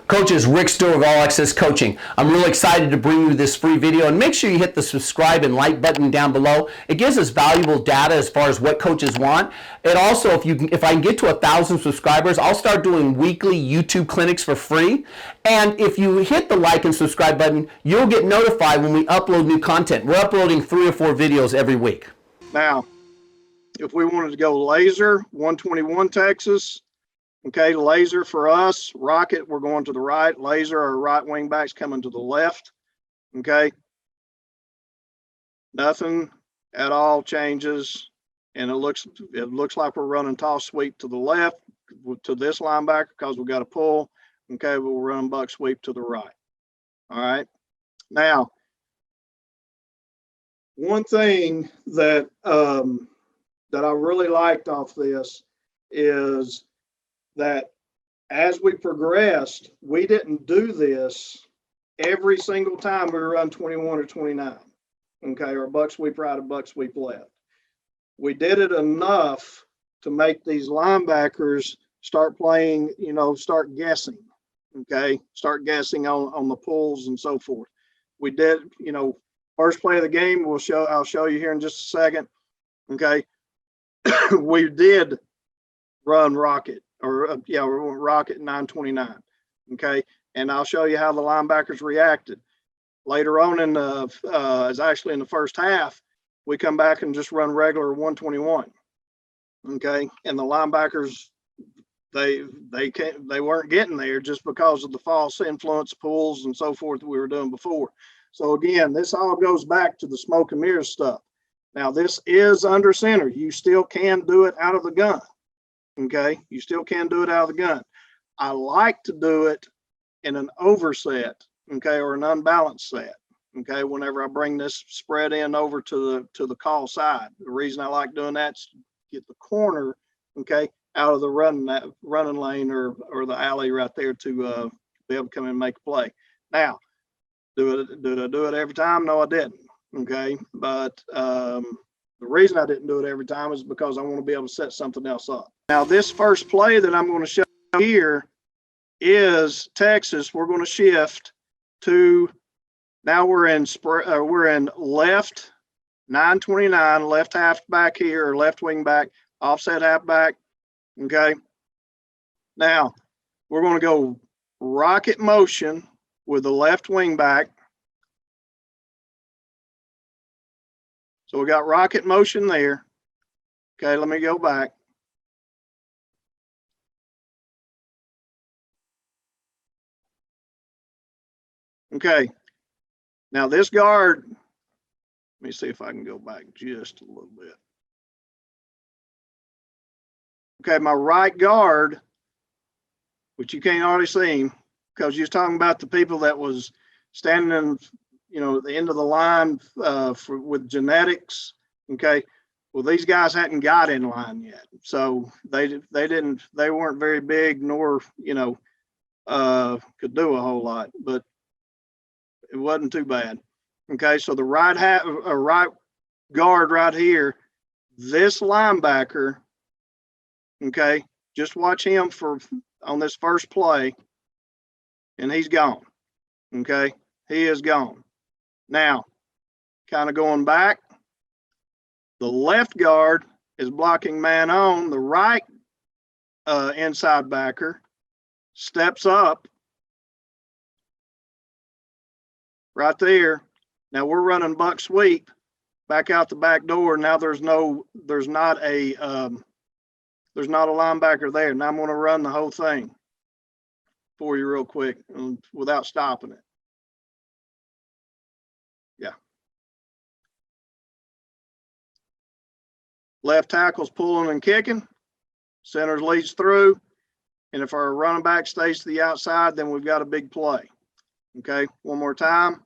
Coaches, Rick Stewart of All Access Coaching. I'm really excited to bring you this free video, and make sure you hit the subscribe and like button down below. It gives us valuable data as far as what coaches want. And also, if I can get to 1,000 subscribers, I'll start doing weekly YouTube clinics for free. And if you hit the like and subscribe button, you'll get notified when we upload new content. We're uploading 3 or 4 videos every week. Now, if we wanted to go laser, 121 Texas, okay, laser for us, rocket, we're going to the right, laser, our right wing back's coming to the left, okay. Nothing at all changes, and it looks like we're running toss sweep to the left to this linebacker because we got to pull, okay, but we're running buck sweep to the right. All right. Now, one thing that that I really liked off this is that as we progressed, we didn't do this every single time we run 21 or 29, okay, or buck sweep right or buck sweep left. We did it enough to make these linebackers start playing, you know, start guessing, okay, start guessing on the pulls and so forth. We did, you know, first play of the game, I'll show you here in just a second, okay. We did run rocket, or yeah, we went rocket 929, okay, and I'll show you how the linebackers reacted later on in the is actually in the first half. We come back and just run regular 121, okay, and the linebackers they weren't getting there just because of the false influence pulls and so forth that we were doing before. So again, this all goes back to the smoke and mirrors stuff. Now this is under center. You still can do it out of the gun. Okay, you still can do it out of the gun. I like to do it in an overset, okay, or an unbalanced set, okay, whenever I bring this spread in over to the call side. The reason I like doing that is to get the corner, okay, out of the running lane or the alley right there to be able to come in and make a play. Now, did I do it every time? No, I didn't. Okay, but the reason I didn't do it every time is because I want to be able to set something else up. Now, this first play that I'm going to show here is Texas. We're going to shift to, now we're in left 929, left halfback here, or left wing back, offset halfback. Okay. Now we're going to go rocket motion with the left wing back. So we got rocket motion there. Okay, let me go back. Okay, now this guard, let me see if I can go back just a little bit. Okay, my right guard, which you can't already see him because you're talking about the people that was standing in, you know, at the end of the line with genetics. Okay, well, these guys hadn't got in line yet, so they weren't very big, nor, you know, could do a whole lot, but it wasn't too bad. Okay, so the right guard right here, this linebacker, okay, just watch him on this first play, and he's gone. Okay, he is gone. Now, kind of going back, the left guard is blocking man on. The right inside backer steps up right there. Now we're running buck sweep back out the back door. Now there's not a linebacker there. Now I'm going to run the whole thing for you real quick without stopping it. Yeah. Left tackle's pulling and kicking. Center leads through. And if our running back stays to the outside, then we've got a big play. Okay, one more time.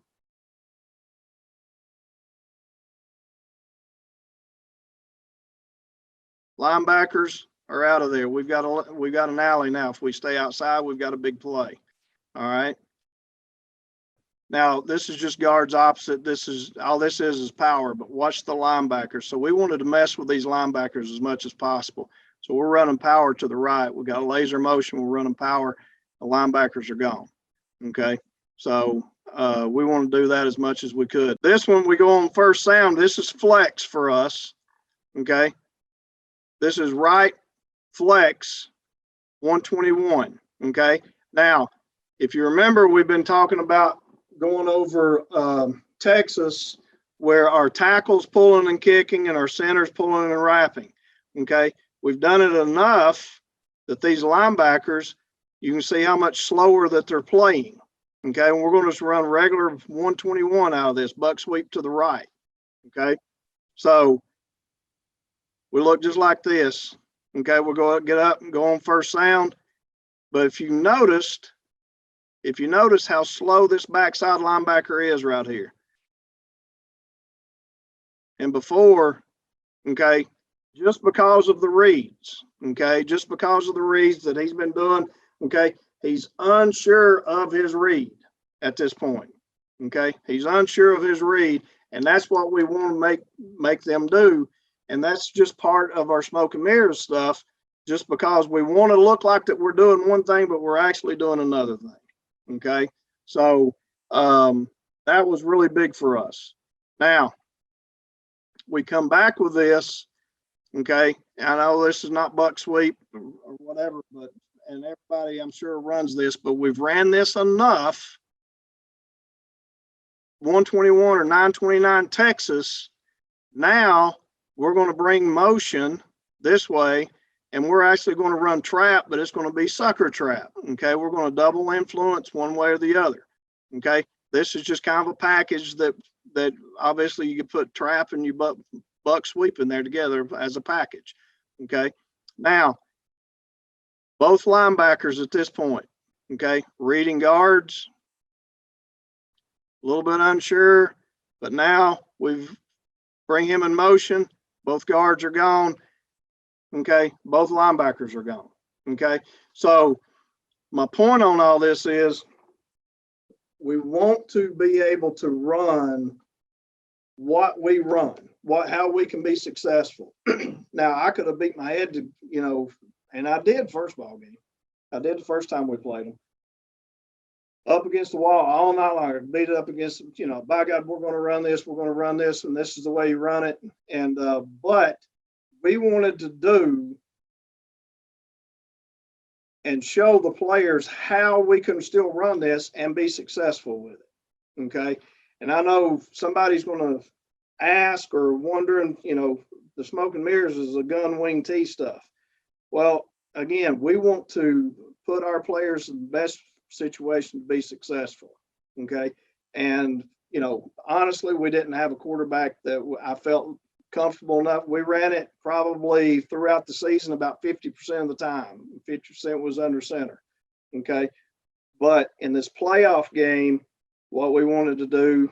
Linebackers are out of there. We've got an alley now. If we stay outside, we've got a big play. All right. Now, this is just guards opposite. All this is power, but watch the linebackers. So we wanted to mess with these linebackers as much as possible. So we're running power to the right. We got a laser motion. We're running power. the linebackers are gone. Okay. So we want to do that as much as we could. This one, we go on first sound. This is flex for us. Okay. This is right flex 121. Okay. Now, if you remember, we've been talking about going over Texas, where our tackles pulling and kicking and our centers pulling and wrapping. Okay. We've done it enough that these linebackers, you can see how much slower that they're playing. Okay. And we're going to just run regular 121 out of this, buck sweep to the right. Okay. So we look just like this. Okay. We'll go up, get up and go on first sound. But if you notice how slow this backside linebacker is right here. And before, okay, just because of the reads, okay, just because of the reads that he's been doing, okay, he's unsure of his read at this point, okay? He's unsure of his read, and that's what we want to make them do, and that's just part of our smoke and mirrors stuff, just because we want to look like that we're doing one thing, but we're actually doing another thing, okay? So that was really big for us. Now, we come back with this, okay? I know this is not buck sweep or whatever, but, and everybody I'm sure runs this, but we've ran this enough, 121 or 929 Texas. Now we're going to bring motion this way, and we're actually going to run trap, but it's going to be sucker trap, okay? We're going to double influence one way or the other, okay? This is just kind of a package that obviously you could put trap and you buck sweep in there together as a package. Okay. Now, both linebackers at this point, okay, reading guards, a little bit unsure, but now we've bring him in motion. Both guards are gone. Okay. Both linebackers are gone. Okay. So my point on all this is we want to be able to run what we run, how we can be successful. Now, I could have beat my head to, and I did first ball game. I did the first time we played them. Up against the wall all night long, beat it up against, by God, we're going to run this, and this is the way you run it. And, but we wanted to do and show the players how we can still run this and be successful with it. Okay. And I know somebody's going to ask or wondering, the smoke and mirrors is a gun wing tee stuff. Well, again, we want to put our players in the best situation to be successful. Okay. And, honestly, we didn't have a quarterback that I felt comfortable enough. We ran it probably throughout the season about 50% of the time. 50% was under center. Okay. But in this playoff game, what we wanted to do,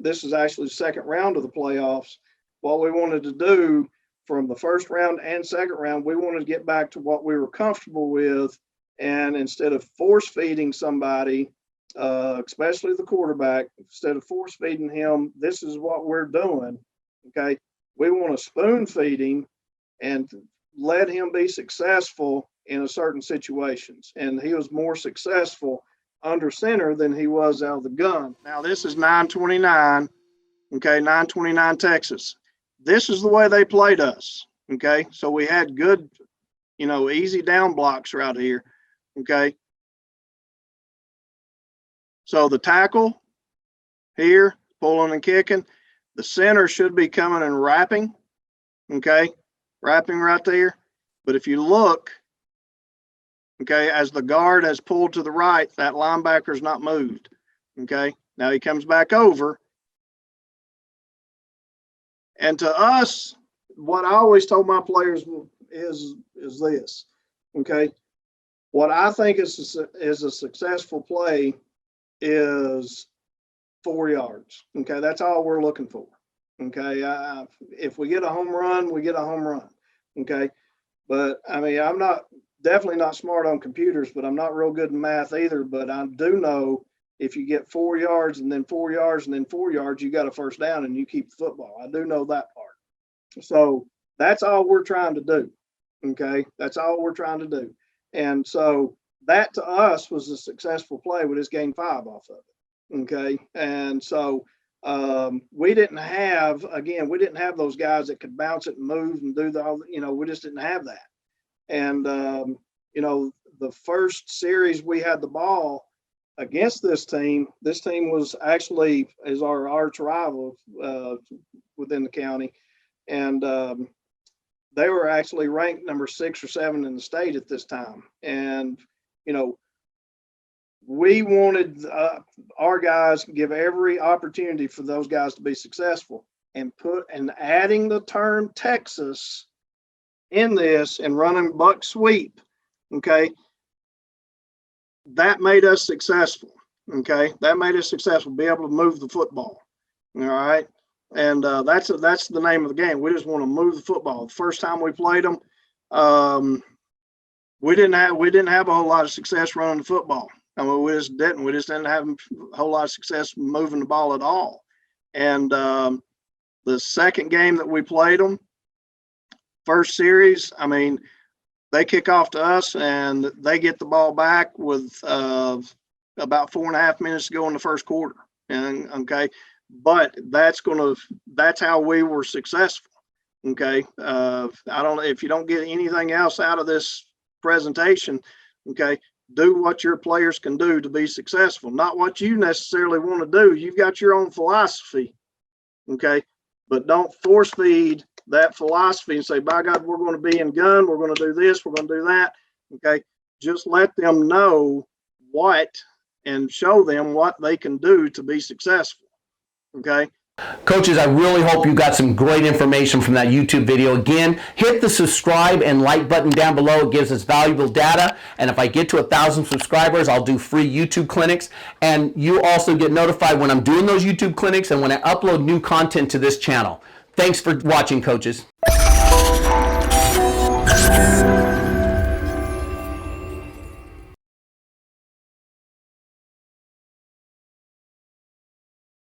this is actually the second round of the playoffs. What we wanted to do from the first round and second round, we wanted to get back to what we were comfortable with. And instead of force feeding somebody, especially the quarterback, instead of force feeding him, this is what we're doing. Okay. We want to spoon feed him and let him be successful in a certain situations. And he was more successful under center than he was out of the gun. Now this is 929, okay, 929 Texas. This is the way they played us, okay? So we had good, easy down blocks right here, okay? So the tackle here, pulling and kicking, the center should be coming and wrapping, okay? Wrapping right there. But if you look, okay, as the guard has pulled to the right, that linebacker's not moved. Okay, now he comes back over. And to us, what I always told my players is this. Okay, what I think is a successful play is 4 yards. Okay, that's all we're looking for. Okay, if we get a home run, we get a home run. Okay, but I mean, I'm definitely not smart on computers, but I'm not real good in math either. But I do know if you get 4 yards and then 4 yards and then 4 yards, you got a first down and you keep the football. I do know that part. So that's all we're trying to do. Okay. That's all we're trying to do. And so that to us was a successful play. We just gained 5 off of it. Okay. And so we didn't have those guys that could bounce it and move and do we just didn't have that. And, the first series we had the ball against this team was actually our arch rival within the county. And they were actually ranked number 6 or 7 in the state at this time. And, we wanted our guys to give every opportunity for those guys to be successful, and adding the term Texas in this and running buck sweep. Okay. That made us successful. Okay. That made us successful, be able to move the football. All right. And that's the name of the game. We just want to move the football. The first time we played them, we didn't have a whole lot of success running the football. I mean, we just didn't have a whole lot of success moving the ball at all. And the second game that we played them, first series, I mean, they kick off to us and they get the ball back with about 4.5 minutes to go in the first quarter. And okay, but that's how we were successful. Okay, I don't know if you don't get anything else out of this presentation. Okay, do what your players can do to be successful, not what you necessarily want to do. You've got your own philosophy. Okay, but don't force feed that philosophy and say, by God, we're going to be in gun, we're going to do this, we're going to do that. Okay, just let them know and show them what they can do to be successful. Okay. Coaches, I really hope you got some great information from that YouTube video. Again, hit the subscribe and like button down below. It gives us valuable data. And if I get to 1,000 subscribers, I'll do free YouTube clinics. And you also get notified when I'm doing those YouTube clinics and when I upload new content to this channel. Thanks for watching, coaches.